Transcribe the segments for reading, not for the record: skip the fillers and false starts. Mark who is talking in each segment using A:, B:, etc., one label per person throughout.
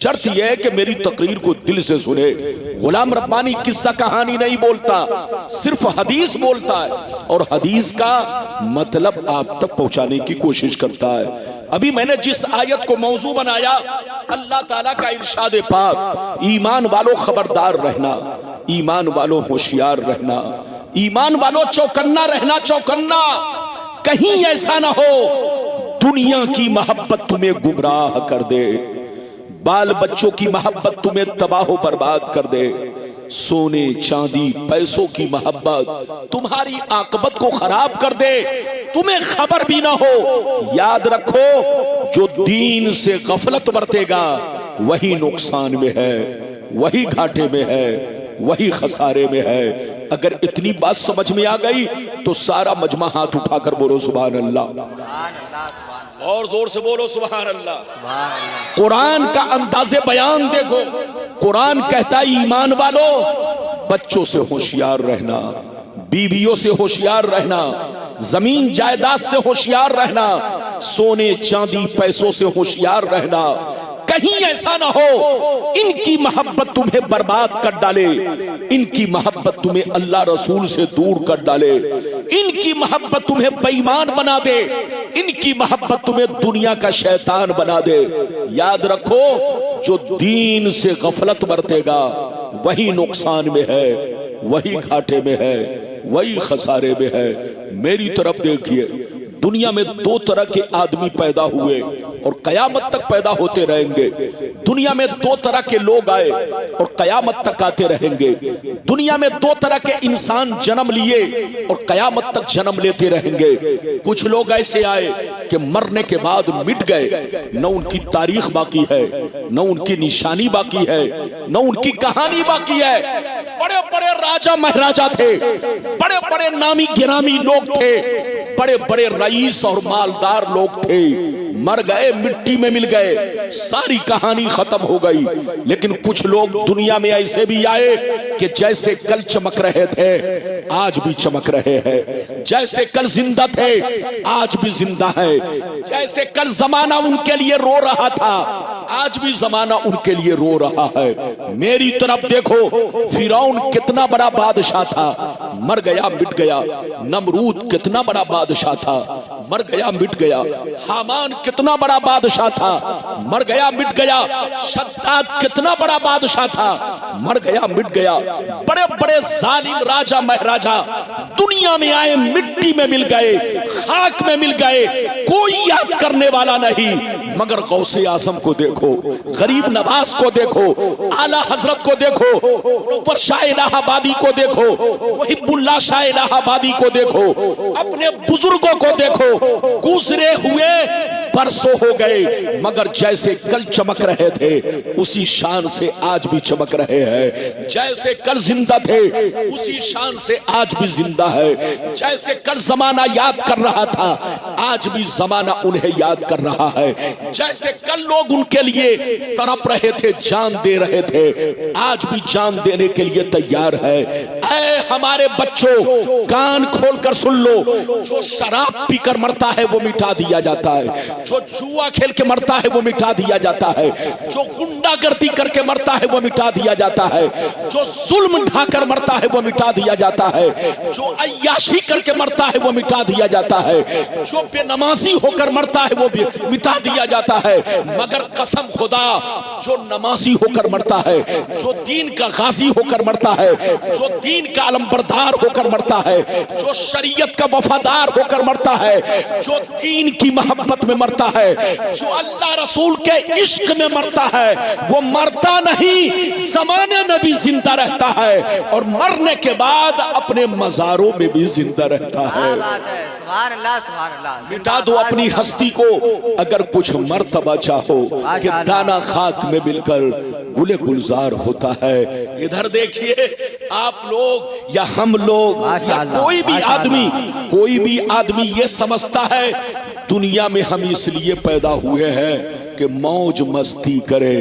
A: शर्त यह है कि मेरी तकरीर को दिल से सुने। गुलाम रब्बानी किस्सा कहानी नहीं बोलता, सिर्फ हदीस बोलता है और हदीस का मतलब आप तक पहुंचाने की कोशिश करता है। अभी मैंने जिस आयत को मौजू बनाया, अल्लाह ताला का इरशाद पाक, ईमान वालों खबरदार रहना, ईमान वालों होशियार रहना, ईमान वालों चौकन्ना रहना, चौकन्ना। कहीं ऐसा ना हो दुनिया की मोहब्बत तुम्हें गुमराह कर दे, बाल बच्चों की मोहब्बत तुम्हें तबाह बर्बाद कर दे, सोने चांदी पैसों की मोहब्बत तुम्हारी आकबत को खराब कर दे, तुम्हें खबर भी ना हो। याद रखो, जो दीन से गफलत बरतेगा वही नुकसान में है, वही घाटे में है, वही खसारे में है। अगर इतनी बात समझ में आ गई तो सारा मजमा हाथ उठाकर बोलो सुभान अल्लाह, और जोर से बोलो सुभान अल्लाह। कुरान का अंदाज़े बयान देखो। कुरान कहता है ईमान वालों बच्चों से होशियार रहना, बीवियों से होशियार रहना, जमीन जायदाद से होशियार रहना, सोने चांदी पैसों से होशियार रहना। कहीं ऐसा ना हो इनकी मोहब्बत तुम्हें बर्बाद कर डाले, इनकी मोहब्बत तुम्हें अल्लाह रसूल से दूर कर डाले, इनकी मोहब्बत तुम्हें बेईमान बना दे, इनकी मोहब्बत तुम्हें दुनिया का शैतान बना दे। याद रखो, जो दीन से गफलत बरतेगा वही नुकसान में है, वही घाटे में है, वही खसारे में है। मेरी तरफ देखिए, दुनिया में दो तरह के आदमी पैदा हुए और कयामत तक पैदा होते रहेंगे। दुनिया में दो तरह के लोग आए और कयामत तक आते रहेंगे। दुनिया में दो तरह के इंसान जन्म लिए और कयामत तक जन्म लेते रहेंगे। कुछ लोग ऐसे आए कि मरने के बाद मिट गए, न उनकी तारीख बाकी है, न उनकी निशानी बाकी है, न उनकी कहानी बाकी है। बड़े बड़े राजा महाराजा थे, बड़े बड़े नामी गिरामी लोग थे, बड़े बड़े रईस और मालदार लोग थे, मर गए, मिट्टी में मिल गए, सारी कहानी खत्म हो गई। लेकिन कुछ लोग दुनिया में ऐसे भी आए कि जैसे कल चमक रहे थे आज भी चमक रहे हैं, जैसे कल जिंदा थे आज भी जिंदा है, जैसे कल जमाना उनके लिए रो रहा था आज भी जमाना उनके लिए रो रहा है। मेरी तरफ देखो, फिरौन कितना बड़ा बादशाह था, मर गया मिट गया। नमरूद कितना बड़ा बादशाह था, मर गया मिट गया। हामान कितना बड़ा बादशाह था, मर गया मिट गया। शद्दाद कितना बड़ा बादशाह था, मर गया मिट गया। बड़े बड़े जालिम राजा महाराजा दुनिया में आए, मिट्टी में मिल गए, खाक में मिल गए, कोई याद करने वाला नहीं। मगर गौसे आजम को देखो, गरीब नवाज को देखो, आला हजरत को देखो, ऊपर शाह इलाहाबादी को देखो, मुहिब्बुल्लाह शाह इलाहाबादी को देखो, अपने बुजुर्गों को देखो, गुजरे हुए बरसों हो गए मगर जैसे कल चमक रहे थे उसी शान से आज भी चमक रहे हैं। जैसे कल जिंदा थे उसी शान से आज भी जिंदा है। जैसे कल जमाना याद कर रहा था आज भी जमाना उन्हें याद कर रहा है। जैसे कल लोग उनके लिए तड़प रहे थे, जान दे रहे थे, आज भी जान देने के लिए तैयार है। ऐ हमारे बच्चों, कान खोलकर सुन लो, जो शराब पीकर मरता है वो मिटा दिया जाता है, जो जुआ खेल के मरता है वो मिटा दिया जाता है, जो गुंडागर्दी करके मरता है वो मिटा दिया जाता है, जो जुल्म ढाकर मरता है वो मिटा दिया जाता है, जो अय्याशी करके मरता है वो मिटा दिया जाता है, जो बेनमाजी होकर मरता है वो भी मिटा दिया जाता है। मगर कसम खुदा, जो नमाजी होकर मरता है, जो दीन का गाजी होकर मरता है, जो दीन का अलमबरदार होकर मरता है, जो शरीयत का वफादार होकर मरता है, जो दीन की मोहब्बत में मरता है, जो अल्लाह रसूल के इश्क में मरता है, वो मरता नहीं, जमाने में भी जिंदा रहता है और मरने के बाद अपने मज़ारों में भी जिंदा रहता है। मिटा दो अपनी हस्ती को अगर कुछ मर्तबा चाहो कि दाना खाक में मिलकर गुले गुलजार होता है। इधर देखिए, आप लोग या हम लोग या कोई भी आदमी ये समझता है दुनिया में हम इसलिए पैदा हुए हैं कि मौज मस्ती करे,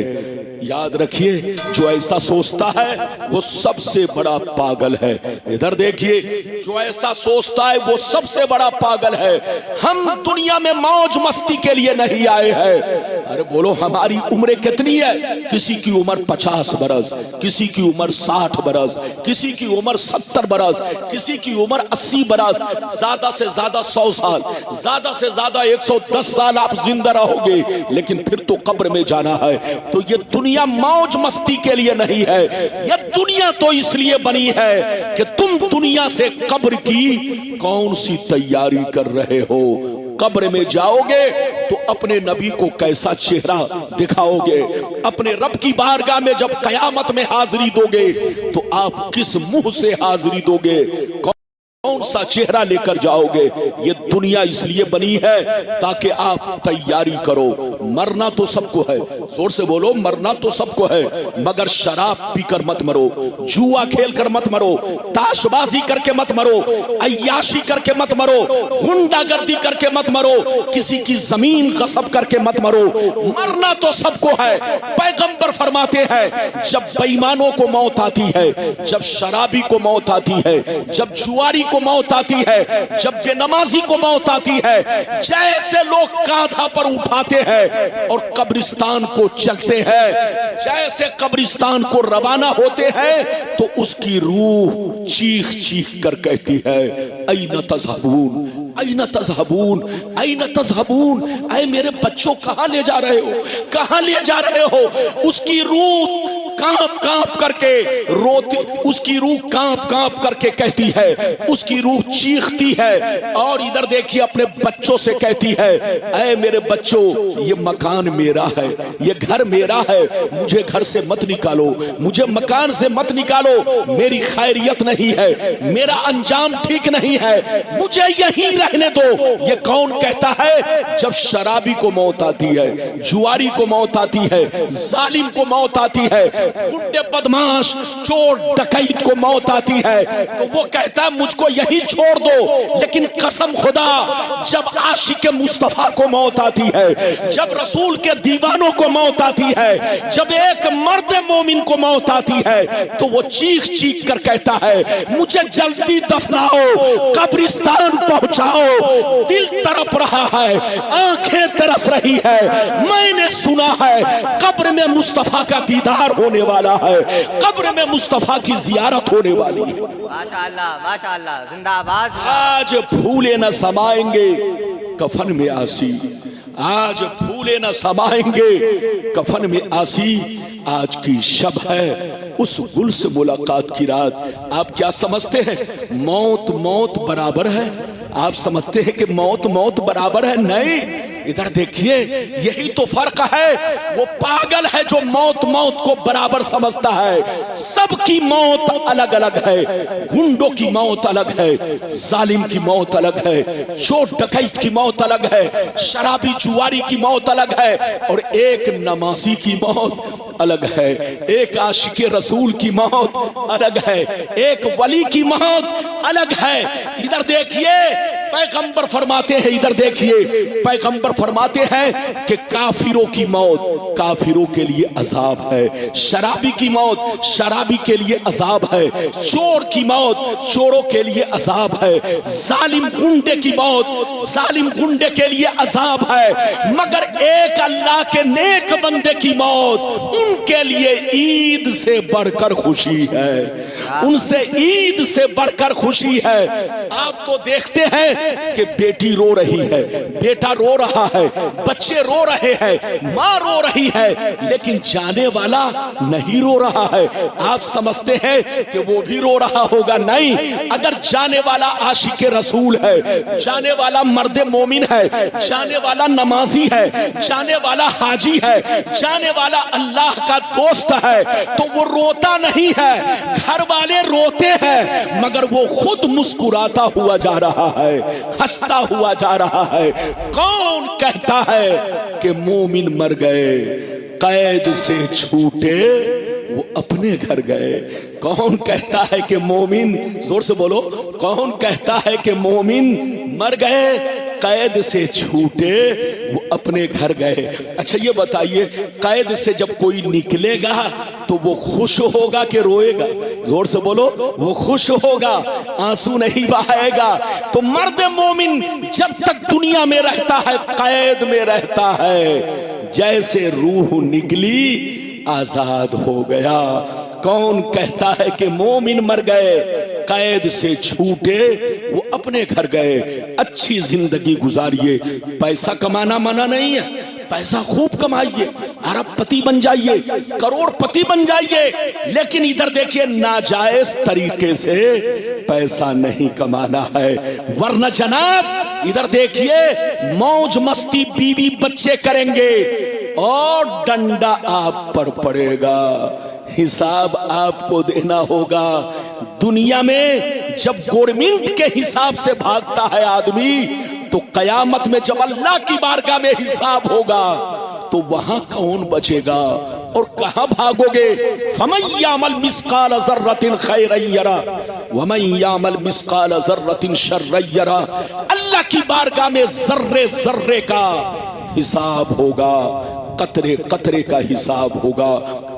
A: याद रखिए, जो ऐसा सोचता है वो सबसे बड़ा पागल है। इधर देखिए, जो ऐसा सोचता है वो सबसे बड़ा पागल है। हम दुनिया में मौज मस्ती के लिए नहीं आए हैं। अरे बोलो, हमारी उम्र कितनी है? किसी की उम्र 50 बरस, किसी की उम्र 60 बरस, किसी की उम्र 70 बरस, किसी की उम्र 80 बरस, ज्यादा से ज्यादा 100 साल, ज्यादा से ज्यादा 110 साल आप जिंदा रहोगे, लेकिन फिर तो कब्र में जाना है। तो ये दुनिया मौज मस्ती के लिए नहीं है, ये दुनिया तो इसलिए बनी है कि तुम दुनिया से कब्र की कौन सी तैयारी कर रहे हो। कब्र में जाओगे तो अपने नबी को कैसा चेहरा दिखाओगे? अपने रब की बारगाह में जब कयामत में हाजिरी दोगे तो आप किस मुंह से हाजिरी दोगे? कौन सा चेहरा लेकर जाओगे? ये दुनिया इसलिए बनी है ताकि आप तैयारी करो। मरना तो सबको है, जोर से बोलो, मरना तो सबको है, मगर शराब पीकर मत मरो, जुआ खेलकर मत मरो, ताशबाजी करके मत मरो, अय्याशी करके मत मरो, गुंडागर्दी करके मत मरो, किसी की जमीन गसब करके मत मरो। मरना तो सबको है। पैगंबर फरमाते हैं, जब बेईमानों को मौत आती है, जब शराबी को मौत आती है, जब जुआरी को मौत आती है, जब बेनमाजी को मौत आती है, जैसे लोग कांधा पर उठाते हैं और कब्रिस्तान को चलते हैं, जैसे कब्रिस्तान को रवाना होते हैं, तो उसकी रूह चीख चीख कर कहती है, ऐन तज़हबून, ऐन तज़हबून, ऐन तज़हबून। ऐ मेरे बच्चों, कहां ले जा रहे हो, कहां ले जा रहे हो? उसकी रूह कांप कांप करके रोती, उसकी रूह कांप कांप करके कहती है, उसकी रूह चीखती है और इधर देखिए अपने बच्चों से कहती है, ऐ मेरे बच्चों, ये मकान मेरा है, ये घर मेरा है, मुझे घर से मत निकालो, मुझे मकान से मत निकालो, मेरी खैरियत नहीं है, मेरा अंजाम ठीक नहीं है, मुझे यहीं रहने दो। ये कौन कहता है? जब शराबी को मौत आती है, जुआरी को मौत आती है, जालिम को मौत आती है, गुंडे बदमाश चोर डकैत को मौत आती है, तो वो कहता है मुझको यही छोड़ दो। लेकिन कसम खुदा, जब आशिक मुस्तफा को मौत आती है, जब रसूल के दीवानों को मौत आती है, जब एक मर्द मोमिन को मौत आती है, तो वो चीख चीख कर कहता है, मुझे जल्दी दफनाओ, कब्रिस्तान पहुंचाओ, दिल तड़प रहा है, आंखें तरस रही है, मैंने सुना है कब्र में मुस्तफा का दीदार होने वाला है, कब्र में मुस्तफा की जियारत होने वाली है।
B: माशाअल्लाह, माशाअल्लाह, जिंदाबाद।
A: आज फूले न समाएंगे कफन में आसी, आज फूले न समाएंगे कफन में आसी, आज की शब है उस गुल से मुलाकात की रात। आप क्या समझते हैं मौत मौत बराबर है? आप समझते हैं कि मौत मौत बराबर है? नहीं। इधर देखिए, यही तो फर्क है। वो पागल है जो मौत मौत को बराबर समझता है। सबकी मौत अलग अलग है। गुंडों की मौत अलग है, जालिम की मौत अलग है, चोर डकैत की मौत अलग है, शराबी जुआरी की मौत अलग है, और एक नमाजी की मौत अलग है, एक आशिक रसूल की मौत अलग है, एक वली की मौत अलग है। इधर देखिए, पैगंबर फरमाते हैं, इधर देखिए, पैगंबर फरमाते हैं कि काफिरों की मौत काफिरों के लिए अजाब है, शराबी की मौत शराबी के लिए अजाब है, चोर की मौत चोरों के लिए अजाब है, जालिम गुंडे की मौत जालिम गुंडे के लिए अजाब है, मगर एक अल्लाह के नेक बंदे की मौत उनके लिए ईद से बढ़कर खुशी है, उनसे ईद से बढ़कर खुशी है। आप तो देखते हैं कि बेटी रो रही है, बेटा रो रहा है, बच्चे रो रहे हैं, माँ रो रही है, लेकिन जाने वाला नहीं रो रहा है। आप समझते हैं कि वो भी रो रहा होगा? नहीं। अगर जाने वाला आशिक रसूल है, जाने वाला मर्द मोमिन है, जाने वाला नमाजी है, जाने वाला हाजी है, जाने वाला अल्लाह का दोस्त है, तो वो रोता नहीं है। घर वाले रोते हैं, मगर वो खुद मुस्कुराता हुआ जा रहा है, हंसता हुआ जा रहा है। कौन कहता है कि मोमिन मर गए, कैद से छूटे वो अपने घर गए? कौन कहता है कि मोमिन, जोर से बोलो, कौन कहता है कि मोमिन मर गए, कैद से छूटे वो अपने घर गए। अच्छा ये बताइए, कैद से जब कोई निकलेगा तो वो खुश होगा कि रोएगा? जोर से बोलो, वो खुश होगा, आंसू नहीं बहाएगा। तो मर्द मोमिन जब तक दुनिया में रहता है कैद में रहता है, जैसे रूह निकली आजाद हो गया। कौन कहता है कि मोमिन मर गए? कैद से छूटे वो अपने घर गए। अच्छी जिंदगी गुजारिए। पैसा कमाना मना नहीं है, पैसा खूब कमाइए, अरबपति बन जाइए, करोड़पति बन जाइए, लेकिन इधर देखिए नाजायज तरीके से पैसा नहीं कमाना है। वरना जनाब इधर देखिए मौज मस्ती बीवी बच्चे करेंगे और डंडा आप पर पड़ेगा, हिसाब आपको देना होगा। दुनिया में जब गवर्नमेंट के हिसाब से भागता है आदमी, तो कयामत में जब अल्लाह की बारगाह में हिसाब होगा तो वहां कौन बचेगा और कहां भागोगे? फमन यामल मिस्काल ज़र्रतिन खैरन यरा वमन यामल मिस्काल ज़र्रतिन शर्रन यरा। अल्लाह की बारगाह में जर्रे जर्रे का हिसाब होगा, कतरे कतरे का हिसाब होगा।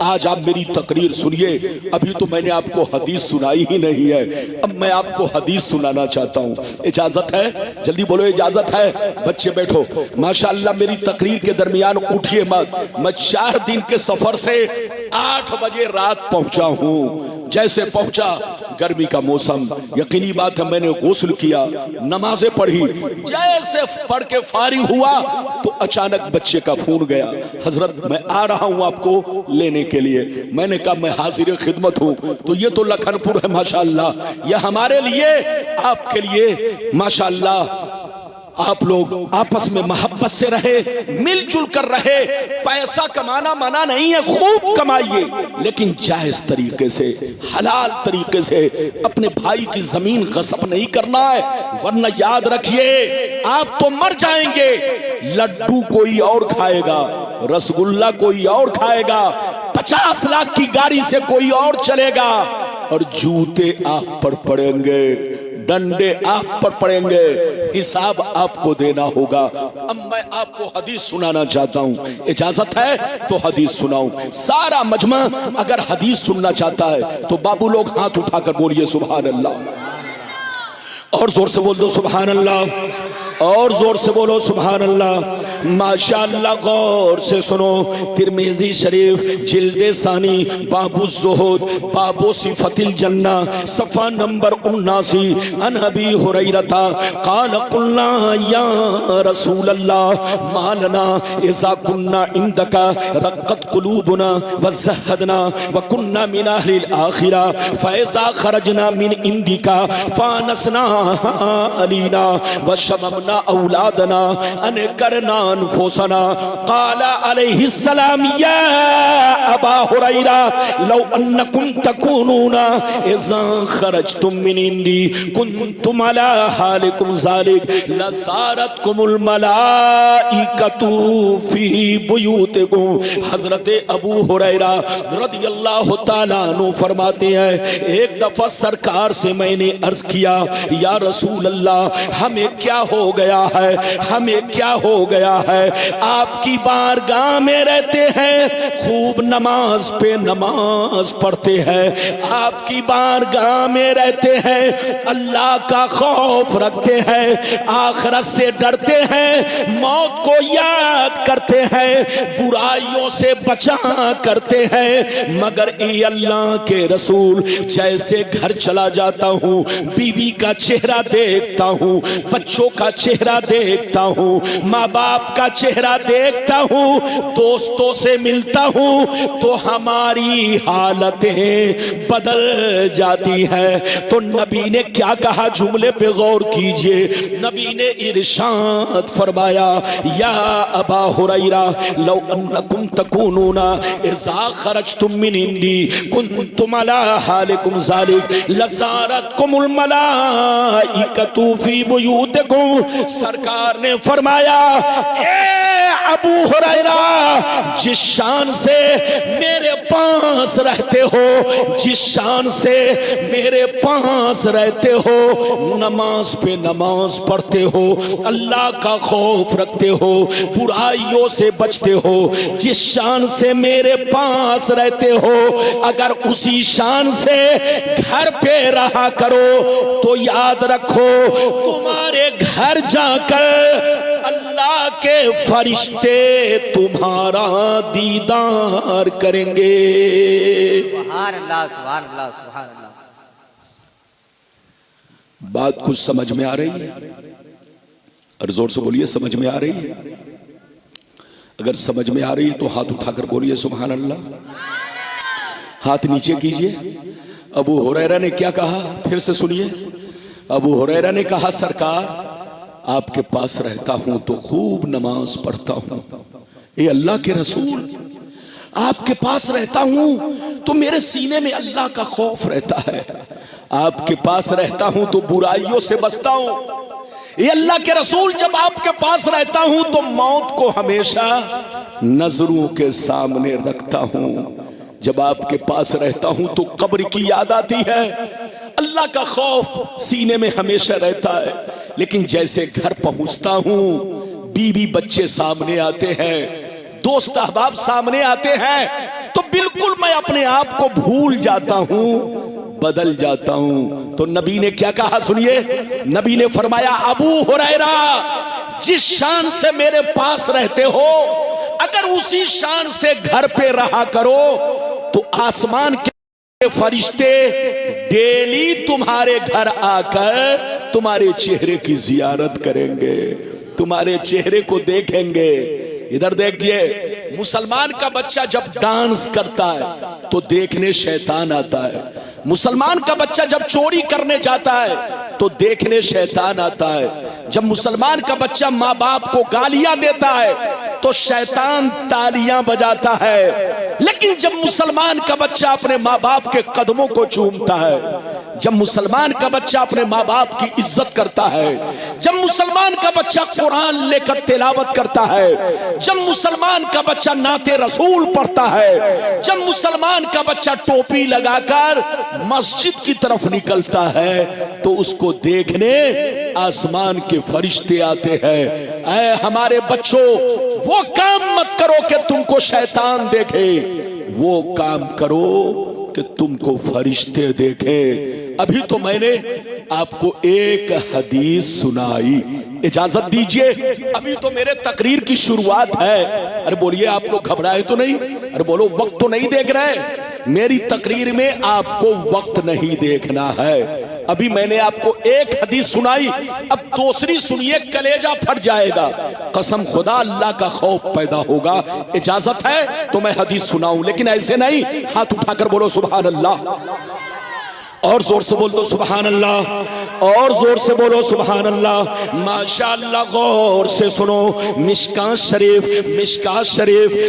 A: आज आप मेरी तकरीर सुनिए। अभी तो मैंने आपको हदीस सुनाई ही नहीं है, अब मैं आपको हदीस सुनाना चाहता हूँ। इजाजत है? जल्दी बोलो इजाजत है। बच्चे बैठो। माशाअल्लाह मेरी तकरीर के दरमियान उठिए मत। मैं 4 दिन के सफर से 8 बजे रात पहुंचा हूँ। जैसे पहुंचा गर्मी का मौसम, यकीनी बात है मैंने गुस्ल किया, नमाजें पढ़ी। जैसे पढ़ के फारिग हुआ तो अचानक बच्चे का फोन गया, हजरत मैं आ रहा हूं आपको लेने के लिए। मैंने कहा मैं हाजिर खिदमत हूं। तो ये तो लखनपुर है माशाअल्लाह, यह हमारे लिए आपके लिए माशाअल्लाह। आप लोग आपस में मोहब्बत से रहे, मिलजुल कर रहे। पैसा कमाना मना नहीं है, खूब कमाइए, लेकिन जायज तरीके से, हलाल तरीके से। अपने भाई की जमीन गस्ब नहीं करना है, वरना याद रखिए आप तो मर जाएंगे। लड्डू कोई और खाएगा, रसगुल्ला कोई और खाएगा, 50 लाख की गाड़ी से कोई और चलेगा, और जूते आप पर पड़ेंगे, डंडे आप पर पड़ेंगे, हिसाब आपको देना होगा। अब मैं आपको हदीस सुनाना चाहता हूं, इजाजत है तो हदीस सुनाऊं। सारा मजमा अगर हदीस सुनना चाहता है तो बाबू लोग हाथ उठाकर बोलिए सुभान अल्लाह, और जोर से बोल दो सुभान अल्लाह, और जोर से बोलो सुभान अल्लाह। माशाअल्लाह गौर से सुनो। तिरमिज़ी शरीफ जिल्दे सानी बाबू ज़ुहद बाबू सिफतिल जन्ना सफ़ा नंबर 79 अन अबी हुरैरता क़ाल क़ुल्ना या रसूल अल्लाह मा लना इज़ा कुन्ना इंदका रक़्क़त क़ुलूबुना व ज़हदना व कुन्ना मिन अहलिल आखिरा फ़इज़ा ख़रजना मिन इंदिका फ़ानसना अलीना व शममना औलादना अन करना अनफुसना। क़ाल अलैहिस्सलाम या अबा हुरैरा लौ अन्नकुम तकूनूना इज़ा खरजतुम मिन इंदी कुन्तुम अला हालिकुम ज़ालिक लज़ारतकुमुल मलाइकतु फी बुयूतिकुम। हज़रत अबू हुरैरा रज़ियल्लाहु ताला अन्हु फरमाते हैं, एक दफा सरकार से मैंने अर्ज किया, या रसूल अल्लाह हमें क्या हो गया है, हमें क्या हो गया है? आपकी बारगाह में रहते हैं, खूब नमाज पे नमाज पढ़ते हैं, आपकी बारगाह में रहते हैं, अल्लाह का खौफ रखते हैं, आखिरत से डरते हैं, मौत को याद करते हैं, बुराइयों से बचा करते हैं, मगर ये अल्लाह के रसूल जैसे घर चला जाता हूँ, बीवी का चेहरा देखता हूँ, बच्चों का चेहरा देखता हूँ, माँ बाप का चेहरा देखता हूँ, दोस्तों से मिलता हूँ, तो हमारी हालतें बदल जाती हैं। तो नबी ने क्या कहा, जुमले पे गौर कीजिए। नबी ने इरशाद फरमाया, या अबा हुरैरा लौ अन्नकुम तकूनूना इज़ा खरजतुम मिन इंदी कुन्तुम अला हालिकुम ज़ालिक लज़ारतकुमुल मलाइकतु फी बुयूतिकुम। सरकार ने फरमाया, ए अबू हुरैरा, जिस शान से मेरे पास रहते हो, जिस शान से मेरे पास रहते हो, नमाज पे नमाज पढ़ते हो, अल्लाह का खौफ रखते हो, बुराइयों से बचते हो, जिस शान से मेरे पास रहते हो, अगर उसी शान से घर पे रहा करो तो याद रखो तुम्हारे घर जाकर अल्लाह के फरिश्ते तुम्हारा दीदार करेंगे।
B: सुभान अल्लाह, सुभान अल्लाह, सुभान अल्लाह।
A: बात कुछ समझ में आ रही है? और जोर से बोलिए, समझ में आ रही है? अगर समझ में आ रही है तो हाथ उठाकर बोलिए सुभान अल्लाह। हाथ नीचे कीजिए। अबू हुरैरा ने क्या कहा, फिर से सुनिए। अबू हुरैरा ने कहा, सरकार आपके पास रहता हूं तो खूब नमाज पढ़ता हूं। ये अल्लाह के रसूल, आपके पास रहता हूं तो मेरे सीने में अल्लाह का खौफ रहता है, आपके पास रहता हूं तो बुराइयों से बचता हूं। ये अल्लाह के रसूल, जब आपके पास रहता हूं तो मौत को हमेशा नजरों के सामने रखता हूं। जब आपके पास रहता हूं तो कब्र की याद आती है, अल्लाह का खौफ सीने में हमेशा रहता है। लेकिन जैसे घर पहुंचता हूं, बीवी बच्चे सामने आते हैं, दोस्त अहबाब सामने आते हैं, तो बिल्कुल मैं अपने आप को भूल जाता हूं, बदल जाता हूं। तो नबी ने क्या कहा सुनिए। नबी ने फरमाया, अबू हुरैरा जिस शान से मेरे पास रहते हो, अगर उसी शान से घर पे रहा करो तो आसमान के फरिश्ते डेली तुम्हारे घर आकर तुम्हारे चेहरे की जियारत करेंगे, तुम्हारे चेहरे को देखेंगे। इधर देखिए, मुसलमान का बच्चा जब डांस करता है तो देखने शैतान आता है, मुसलमान का बच्चा जब चोरी करने जाता है तो देखने शैतान आता है, जब मुसलमान का बच्चा माँ बाप को गालियां देता है तो शैतान तालियां बजाता है। लेकिन जब मुसलमान का बच्चा अपने माँ बाप के कदमों को चूमता है, जब मुसलमान का बच्चा अपने माँ बाप की इज्जत करता है, जब मुसलमान का बच्चा कुरान लेकर तिलावत करता है, जब मुसलमान का बच्चा नाते रसूल पढ़ता है, जब मुसलमान का बच्चा टोपी लगाकर मस्जिद की तरफ निकलता है, तो उसको देखने आसमान के फरिश्ते आते हैं। ऐ हमारे बच्चों, वो काम मत करो कि तुमको शैतान देखे, वो काम करो कि तुमको फरिश्ते देखे। अभी तो मैंने आपको एक हदीस सुनाई, इजाजत दीजिए, अभी तो मेरे तकरीर की शुरुआत है। अरे बोलिए, आप लोग घबराए तो नहीं? अरे बोलो, वक्त तो नहीं देख रहे? मेरी तकरीर में आपको वक्त नहीं देखना है। अभी मैंने आपको एक हदीस सुनाई, अब दूसरी सुनिए, कलेजा फट जाएगा। कसम खुदा, अल्लाह का खौफ पैदा होगा। इजाजत है तो मैं हदीस सुनाऊं, लेकिन ऐसे नहीं। हाथ उठाकर बोलो सुभान अल्लाह, और जोर से बोल दो सुभान अल्लाह, और जोर से बोलो सुभान अल्लाह। माशाअल्लाह, गौर से सुनो। मिशकात शरीफ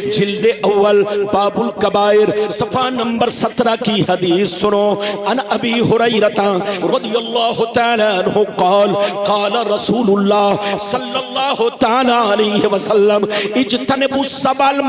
A: जिल्द अव्वल बाबुल कबायर सफा नंबर 17 की हदीस सुनो। अन अबी हुरैरता रदियल्लाहु तआला अन्हु क़ाल क़ाल रसूलुल्लाह सल्लल्लाहु तआला अलैहि वसल्लम इज्तनिबुस सबल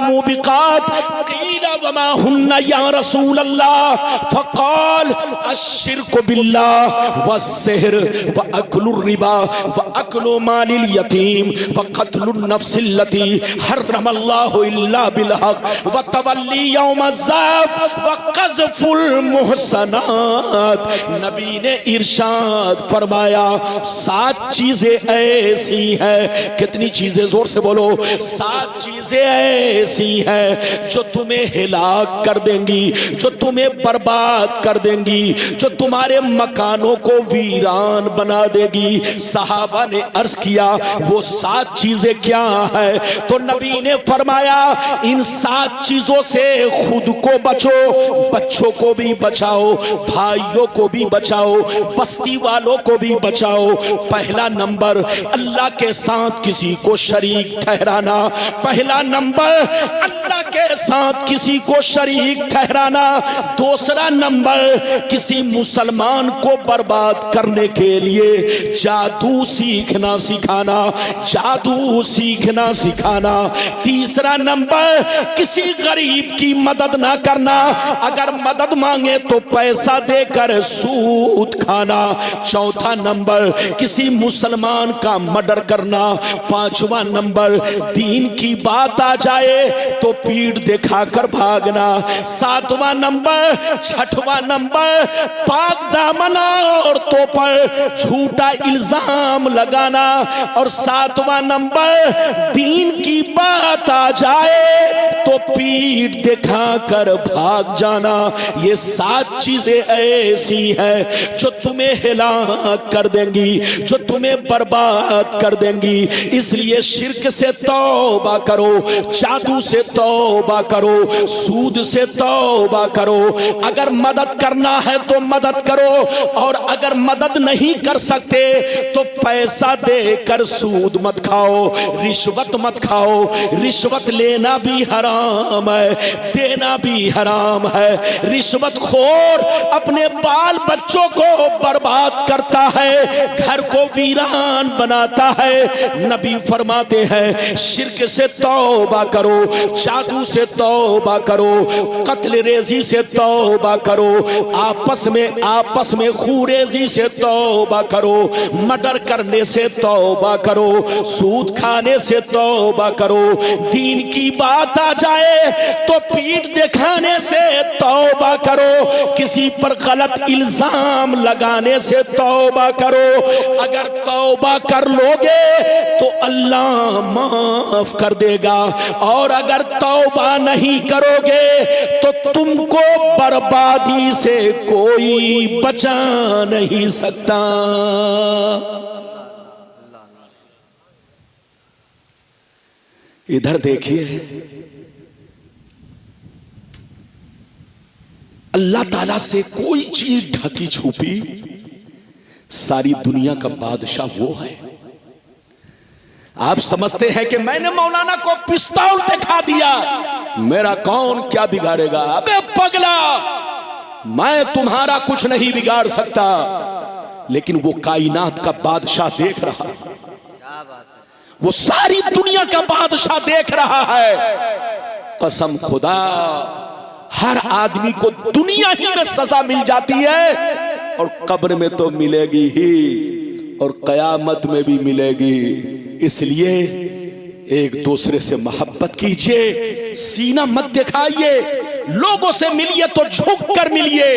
A: मुबिकात क़ीला वमा हुन्ना या रसूल अल्लाह फ़क़ाल अश्शिर्कु बिल्लाह वस्सिहर व अक्लुर रिबा व अक्लु मालिल यतीम व क़त्लुन नफ्सिल्लती हर्रमल्लाहु इल्ला बिलहक़ व तवल्ली यौमज़्ज़ाफ़ व क़ज़्फ़ुल मुहसनात। नबी ने इरशाद फरमाया, 7 चीजें ऐसी हैं। कितनी चीजें? जोर से बोलो। 7 चीजें ऐसी हैं जो तुम्हें हिलाक कर देंगी, जो तुम्हें बर्बाद कर देंगी, जो तुम्हारे मकानों को वीरान बना देगी। सहाबा ने अर्ज किया, वो 7 चीजें क्या है? तो नबी ने फरमाया, इन 7 चीजों से खुद को बचो, बच्चों को भी बचाओ, भाइयों को भी बचाओ, बस्ती वालों को भी बचाओ। पहला नंबर, अल्लाह के साथ किसी को शरीक ठहराना। पहला नंबर, अल्लाह के साथ किसी को शरीक ठहराना, दूसरा नंबर किसी मुसलमान को बर्बाद करने के लिए जादू सीखना सिखाना, जादू सीखना सिखाना। तीसरा नंबर किसी गरीब की मदद ना करना, अगर मदद मांगे तो पैसा देकर सूद खाना। चौथा नंबर किसी मुसलमान का मर्डर करना। पांचवा नंबर दीन की बात आ जाए तो पीठ दिखाकर भागना। सातवां नंबर, छठवां नंबर पाक दामना औरतों पर झूठा इल्जाम लगाना। और सातवां नंबर दीन की बात आ जाए तो पीठ दिखाकर भाग जाना। ये 7 चीजें ऐसी हैं जो तुम्हें हिलाक कर देंगी, जो तुम्हें बर्बाद कर देंगी। इसलिए शिर्क से तौबा करो, जादू से तौबा करो, सूद से तौबा करो। अगर मदद करना है तो मदद करो, और अगर मदद नहीं कर सकते तो पैसा देकर सूद मत खाओ, रिश्वत मत खाओ। रिश्वत लेना भी हराम है, देना भी हराम है। रिश्वत खोर अपने बाल बच्चों को बर्बाद करता है, घर को वीरान बनाता है। नबी फरमाते हैं शिर्क से तौबा करो, जादू से तौबा करो, कत्ल रेजी से तौबा करो, आपस में खूरेजी से तौबा करो, मर्डर करने से तौबा करो, सूद खाने से तौबा करो। दीन की बात आ जाए तो पीठ दिखाने से तौबा करो, किसी पर गलत इल्जाम लगाने से तौबा करो। अगर तौबा कर लोगे तो अल्लाह माफ कर देगा, और अगर तौबा नहीं करोगे तो तुमको बर्बादी से कोई बचा नहीं सकता। इधर देखिए, अल्लाह ताला से कोई चीज ढकी छुपी, सारी दुनिया का बादशाह वो है। आप समझते हैं कि मैंने मौलाना को पिस्तौल दिखा दिया, मेरा कौन क्या बिगाड़ेगा? अबे पगला, मैं तुम्हारा कुछ नहीं बिगाड़ सकता, लेकिन वो कायनात का बादशाह देख रहा है, वो सारी दुनिया का बादशाह देख रहा है। कसम खुदा, हर आदमी को दुनिया ही में सजा मिल जाती है, और कब्र में तो मिलेगी ही, और कयामत में भी मिलेगी। इसलिए एक दूसरे से मोहब्बत कीजिए, सीना मत दिखाइए। लोगों से मिलिए तो झुक कर मिलिए,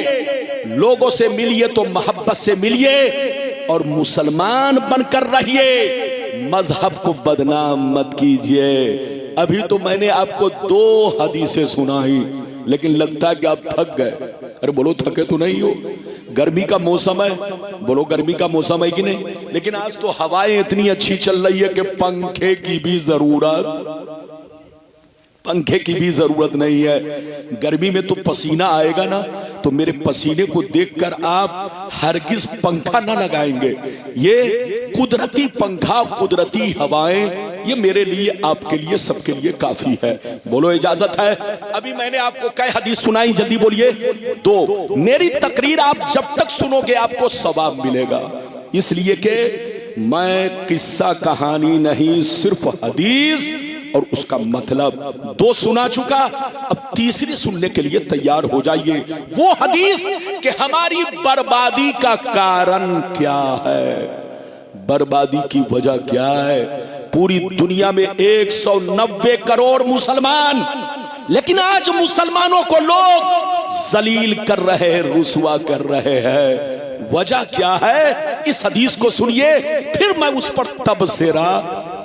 A: लोगों से मिलिए तो मोहब्बत से मिलिए, और मुसलमान बनकर रहिए। मजहब को बदनाम मत कीजिए। अभी तो मैंने आपको 2 हदीसें सुनाई, लेकिन लगता है कि आप थक गए। अरे बोलो, थके तो नहीं हो? गर्मी का मौसम है, बोलो गर्मी का मौसम है कि नहीं? लेकिन आज तो हवाएं इतनी अच्छी चल रही है कि पंखे की भी जरूरत नहीं है। गर्मी में तो पसीना आएगा ना, तो मेरे पसीने को देखकर आप हरगिज पंखा ना लगाएंगे। ये कुदरती पंखा, कुदरती हवाएं, ये मेरे लिए, आपके लिए, सबके लिए काफी है। बोलो इजाजत है? अभी मैंने आपको कई हदीस सुनाई, जल्दी बोलिए। 2। मेरी तकरीर आप जब तक सुनोगे आपको सवाब मिलेगा, इसलिए कि मैं किस्सा कहानी नहीं, सिर्फ हदीस और उसका मतलब 2 सुना चुका। अब तीसरी सुनने के लिए तैयार हो जाइए। वो हदीस कि हमारी बर्बादी का कारण क्या है, बर्बादी की वजह क्या है। पूरी दुनिया में 190 करोड़ मुसलमान, लेकिन आज मुसलमानों को लोग जलील कर रहे हैं, रुसवा कर रहे हैं। वजह क्या है? इस हदीस को सुनिए, फिर मैं उस पर तबसरा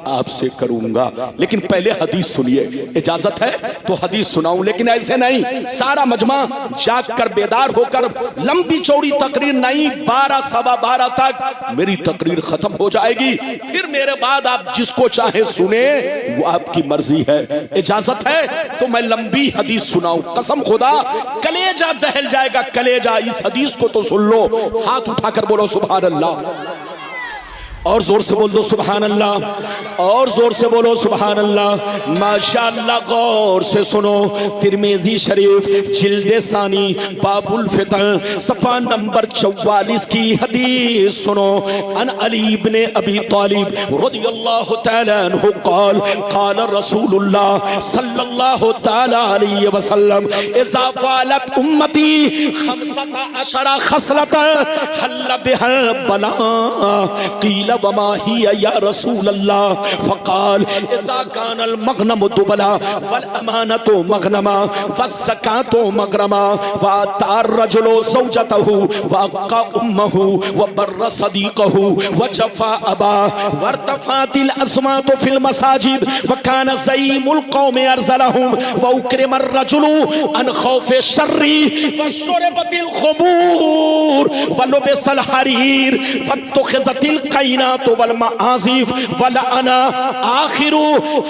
A: आपसे करूंगा। लेकिन पहले हदीस सुनिए। इजाजत है तो हदीस सुनाऊं, लेकिन ऐसे नहीं सारा मजमा जाग कर बेदार होकर, लंबी चौड़ी तकरीर नहीं, 12 सवा 12 तक मेरी तकरीर खत्म हो जाएगी। फिर मेरे बाद आप जिसको चाहे सुने, वो आपकी मर्जी है। इजाजत है तो मैं लंबी हदीस सुनाऊं। कसम खुदा, कलेजा दहल जाएगा, कलेजा। इस हदीस को तो सुन लो, हाथ उठाकर बोलो सुभान अल्लाह। और जोर से बोल दो सुभान अल्लाह, और जोर से बोलो सुभान अल्लाह। माशाअल्लाह, गौर से सुनो। तिरमिजी शरीफ जिल्दे सानी बाबुल फितन सफ़ा नंबर 44 की हदीस सुनो। अन अली इब्ने अबी तालिब रज़ियल्लाहु तआला अन्हु क़ाल क़ाल रसूलुल्लाह सल्लल्लाहु तआला अलैहि वसल्लम इज़ा फ़अलत उम्मती 15 खसलतन हल्ल बिहल बला क़ील वमा हिया या रसूल अल्लाह फ़क़ाल इज़ा कानल मग़नमु दुबला वल अमानतु मग़नमा वज़्ज़कातु मग़रमा व अतार रजुलु ज़ौजतहु व अक़्क़ा उम्महु व बर्र सदीक़हु व जफ़ा अबा वर्तफ़ातिल अस्वातु फ़िल मसाजिद व कान ज़ईमुल क़ौमि अरज़लहुम व उक्रिम अर्रजुलु अन ख़ौफ़ि शर्रि व शुरिबतिल ख़ुमूर व लुबिसल हरीर व तुख़िज़तिल क़ैनातु वल मआज़िफ़ वल अना आखिरु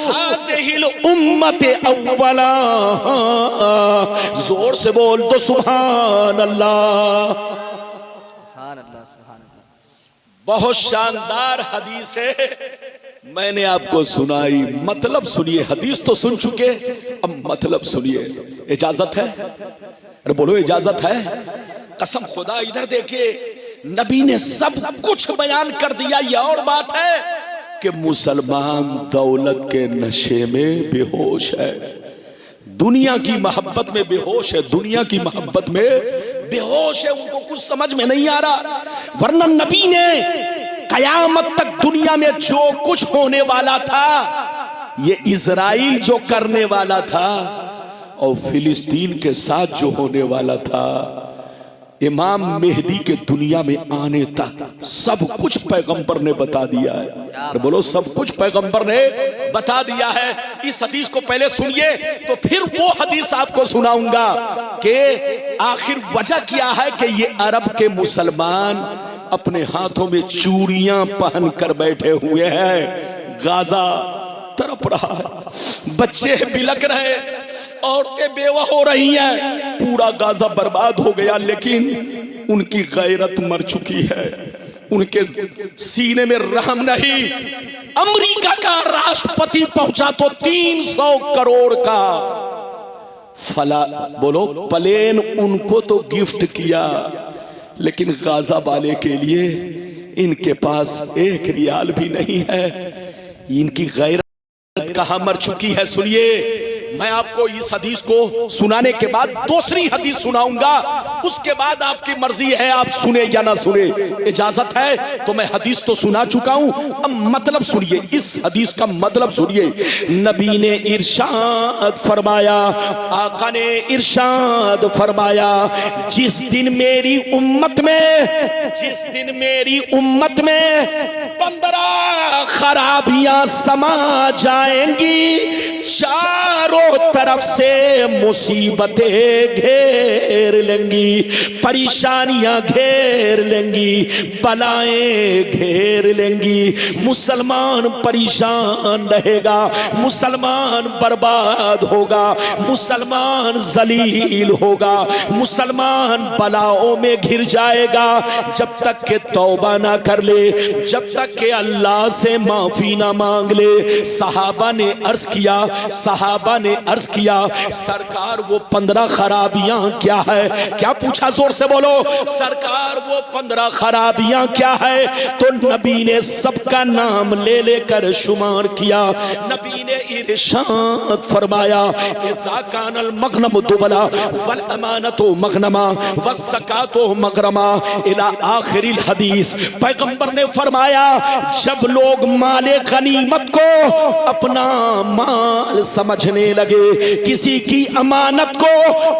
A: हाज़िहिल उम्मति अव्वला। जोर से बोल दो सुभान अल्लाह।
B: सुभान अल्लाह, सुभान अल्लाह।
A: बहुत शानदार हदीस है, मैंने आपको सुनाई। मतलब सुनिए, हदीस तो सुन चुके, अब मतलब सुनिए। इजाजत है? अरे बोलो इजाजत है? कसम खुदा, इधर देखिए, नबी ने सब कुछ बयान कर दिया। ये और बात है कि मुसलमान दौलत के नशे में बेहोश है, दुनिया की मोहब्बत में बेहोश है, दुनिया की मोहब्बत में बेहोश है, उनको कुछ समझ में नहीं आ रहा। वरना नबी ने कयामत तक दुनिया में जो कुछ होने वाला था, ये इजराइल जो करने वाला था और फिलिस्तीन के साथ जो होने वाला था, इमाम मेहदी के दुनिया में आने तक सब कुछ पैगंबर ने बता दिया है। बोलो, सब कुछ पैगंबर ने बता दिया है। इस हदीस को पहले सुनिए, तो फिर वो हदीस आपको सुनाऊंगा कि आखिर वजह क्या है कि ये अरब के मुसलमान अपने हाथों में चूड़ियां पहन कर बैठे हुए हैं। गाजा तड़प रहा है, बच्चे बिलक रहे, औरतें बेवा हो रही हैं, पूरा गाजा बर्बाद हो गया, लेकिन उनकी गैरत मर चुकी है, उनके सीने में रहम नहीं। अमेरिका का राष्ट्रपति पहुंचा तो 300 करोड़ का फला बोलो प्लेन उनको तो गिफ्ट किया, लेकिन गाजा वाले के लिए इनके पास 1 रियाल भी नहीं है। इनकी गैरत कहां मर चुकी है? सुनिए, मैं आपको इस हदीस को सुनाने के बाद दूसरी हदीस सुनाऊंगा, उसके बाद आपकी मर्जी है आप सुने या ना सुने। इजाजत है तो मैं हदीस तो सुना चुका हूं, अब मतलब सुनिए, इस हदीस का मतलब सुनिए। नबी ने इरशाद फरमाया, आका ने इरशाद फरमाया, जिस दिन मेरी उम्मत में 15 खराबियां समा जाएंगी, चारों तरफ से मुसीबतें घेर लेंगी, परेशानियां घेर लेंगी, बलाएं घेर लेंगी, मुसलमान परेशान रहेगा, मुसलमान बर्बाद होगा, मुसलमान जलील होगा, मुसलमान बलाओं में घिर जाएगा, जब तक के तौबा ना कर ले, जब तक के अल्लाह से माफी ना मांग ले। सहाबा ने अर्ज किया, सरकार वो 15 खराबियां क्या है? क्या पूछा? जोर से बोलो, सरकार वो 15 खराबियां क्या है? तो नबी ने सबका नाम ले लेकर शुमार किया। नबी ने इरशाद फरमाया, इज़ा कानल मग़नमु दुबला वल अमानतु मग़नमा वज़्ज़कातु मग़रमा इला आखिरिल हदीस। पैगंबर ने फरमाया, जब लोग माले गनीमत को अपना माल समझने लगे, किसी की अमानत को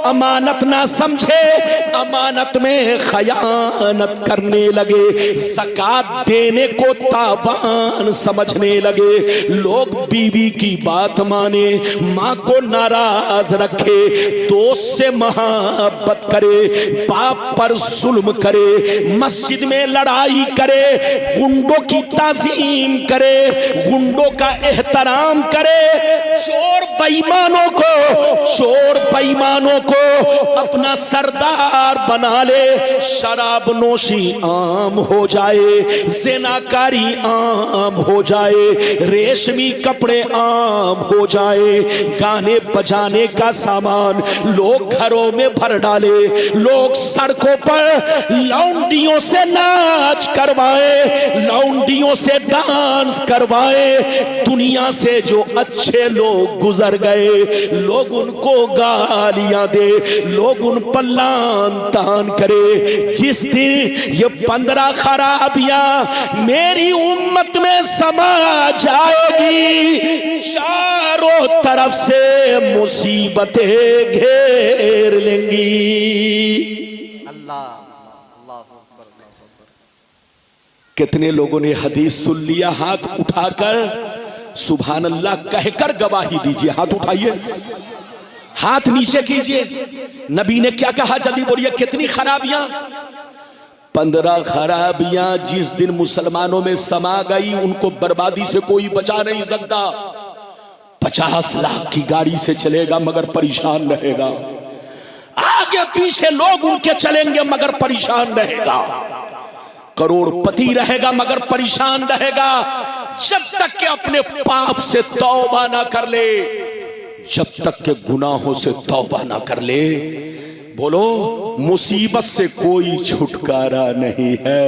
A: अमानत ना समझे, अमानत में खयानत करने लगे, ज़कात देने को तावान समझने लगे, लोग बीवी की बात माने, माँ को नाराज रखे, दोस्त से मोहब्बत करे, बाप पर जुल्म करे, मस्जिद में लड़ाई करे, गुंडों की ताज़ीम करे, गुंडों का एहतराम करे, चोर बेईमानों को बेईमानों को अपना सरदार बना ले, शराब नोशी आम हो जाए, ज़िनाकारी आम हो जाए, रेशमी कपड़े आम हो जाए, गाने बजाने का सामान लोग घरों में भर डाले, लोग सड़कों पर लौंडियों से नाच करवाए, लौंडियों से डांस करवाए, दुनिया से जो अच्छे लोग गुजर गए लोग उनको गालियां दे, लोग उन पर लान तान करे। जिस दिन ये 15 खराबियां मेरी उम्मत में समा जाएगी, चारों तरफ से मुसीबतें घेर लेंगी।
B: अल्लाह अल्लाह अकबर, अल्लाह अकबर।
A: कितने लोगों ने हदीस सुन लिया? हाथ उठाकर सुभान अल्लाह कहकर गवाही दीजिए। हाथ उठाइए, हाथ नीचे कीजिए। नबी ने क्या कहा? जल्दी बोलिए। कितनी खराबियां? 15 खराबियां जिस दिन मुसलमानों में समा गई उनको बर्बादी से कोई बचा नहीं सकता। 50 लाख की गाड़ी से चलेगा मगर परेशान रहेगा, आगे पीछे लोग उनके चलेंगे मगर परेशान रहेगा, करोड़पति रहेगा मगर परेशान रहेगा, जब तक के अपने पाप से तौबा ना कर ले, जब तक के गुनाहों से तौबा ना कर ले। बोलो, मुसीबत से कोई छुटकारा नहीं है।